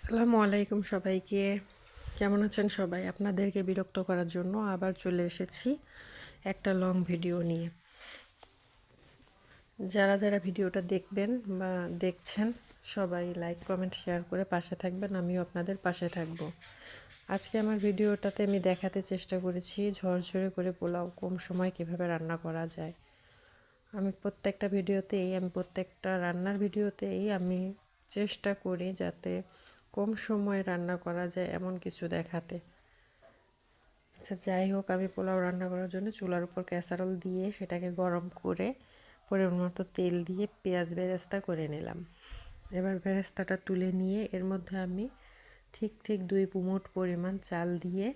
আসসালামু আলাইকুম সবাইকে। কেমন আছেন সবাই? আপনাদেরকে বিরক্ত করার জন্য আবার চলে এসেছি একটা লং ভিডিও নিয়ে। যারা যারা ভিডিওটা দেখবেন বা দেখছেন সবাই লাইক কমেন্ট শেয়ার করে পাশে থাকবেন, আমিও আপনাদের পাশে থাকব। আজকে আমার ভিডিওটাতে আমি দেখাতে চেষ্টা করেছি ঝরঝরে করে পোলাও কম সময় কিভাবে রান্না করা যায়। প্রত্যেকটা রান্নার ভিডিওতেই আমি চেষ্টা করি যাতে কম সময়ে রান্না করা যায় এমন কিছু দেখাতে। আচ্ছা, যাই হোক, আমি পোলাও রান্না করার জন্য চুলার উপর ক্যাসারোল দিয়ে সেটাকে গরম করে পরিমাণ মতো তেল দিয়ে পেঁয়াজ বেরেস্তা করে নিলাম। এবার বেরেস্তাটা তুলে নিয়ে এর মধ্যে আমি ঠিক 2 মুঠ পরিমাণ চাল দিয়ে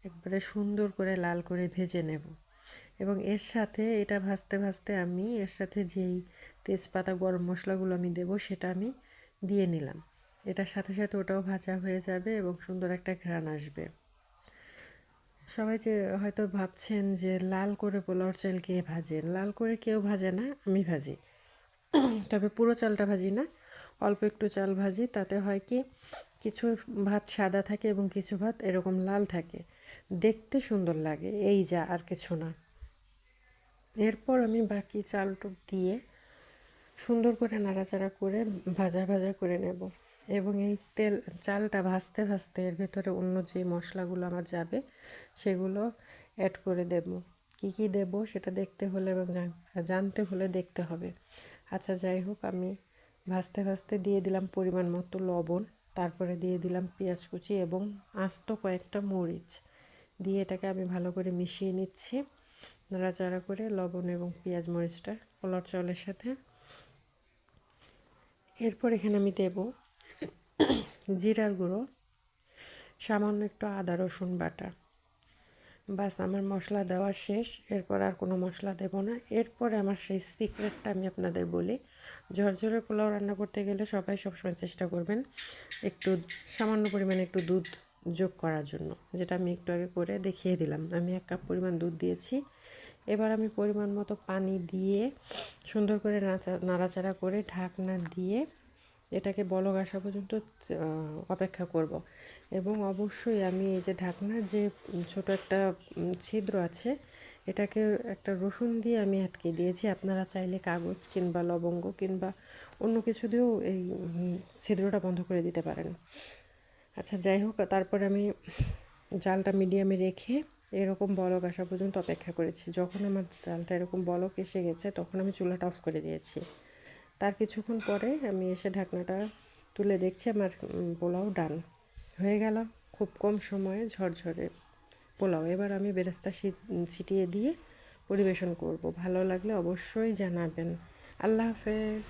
একবারে সুন্দর করে লাল করে ভেজে নেব। এবং এর সাথে এটা ভাজতে ভাজতে আমি এর সাথে যেই তেজপাতা গরম মশলাগুলো আমি দেব সেটা আমি দিয়ে নিলাম। এটার সাথে সাথে ওটাও ভাজা হয়ে যাবে এবং সুন্দর একটা ঘ্রাণ আসবে। সবাই যে হয়তো ভাবছেন যে লাল করে পোলাওর চাল কে ভাজেন? লাল করে কেউ ভাজে না, আমি ভাজি। তবে পুরো চালটা ভাজি না, অল্প একটু চাল ভাজি। তাতে হয় কি, কিছু ভাত সাদা থাকে এবং কিছু ভাত এরকম লাল থাকে, দেখতে সুন্দর লাগে, এই যা, আর কিছু না। এরপর আমি বাকি চালটুক দিয়ে সুন্দর করে নাড়াচাড়া করে ভাজা ভাজা করে নেব। এবং এই চালটা ভাজতে ভাজতে এর ভেতরে অন্য যে মশলাগুলো আমার যাবে সেগুলো অ্যাড করে দেব। কি কি দেব সেটা দেখতে হলে এবং জানতে হলে দেখতে হবে। আচ্ছা, যাই হোক, আমি ভাজতে ভাজতে দিয়ে দিলাম পরিমাণ মতো লবণ, তারপরে দিয়ে দিলাম পেঁয়াজ কুচি এবং আস্ত কয়েকটা মরিচ দিয়ে এটাকে আমি ভালো করে মিশিয়ে নিচ্ছি, নাড়াচাড়া করে লবণ এবং পেঁয়াজ মরিচটা পোলাওর চালের সাথে। এরপর এখানে আমি দেব জিরার গুঁড়ো, সামান্য একটু আদা রসুন বাটা। বাস, আমার মশলা দেওয়া শেষ। এরপর আর কোনো মশলা দেব না। এরপরে আমার সেই সিক্রেটটা আমি আপনাদের বলি। ঝরঝরে পোলাও রান্না করতে গেলে সবাই সবসময় চেষ্টা করবেন একটু সামান্য পরিমাণে একটু দুধ যোগ করার জন্য, যেটা আমি একটু আগে করে দেখিয়ে দিলাম। আমি 1 কাপ পরিমাণ দুধ দিয়েছি। এবার আমি পরিমাণ মতো পানি দিয়ে সুন্দর করে নাড়াচাড়া করে ঢাকনা দিয়ে এটাকে বলক আসা পর্যন্ত অপেক্ষা করব। এবং অবশ্যই আমি এই যে ঢাকনার যে ছোট একটা ছিদ্র আছে, এটাকে একটা রসুন দিয়ে আমি আটকে দিয়েছি। আপনারা চাইলে কাগজ কিংবা লবঙ্গ কিংবা অন্য কিছু দিয়েও এই ছিদ্রটা বন্ধ করে দিতে পারেন। আচ্ছা, যাই হোক, তারপরে আমি জালটা মিডিয়ামে রেখে এরকম বলক আসা পর্যন্ত অপেক্ষা করেছি। যখন আমার জালটা এরকম বলক এসে গেছে তখন আমি চুলাটা অফ করে দিয়েছি। তার কিছুক্ষণ পরে আমি এসে ঢাকনাটা তুলে দেখছি আমার পোলাও ডান হয়ে গেল। খুব কম সময়ে ঝরঝরে পোলাও। এবার আমি বেরেস্তা ছিটিয়ে দিয়ে পরিবেশন করব। ভালো লাগলে অবশ্যই জানাবেন। আল্লাহ হাফেজ।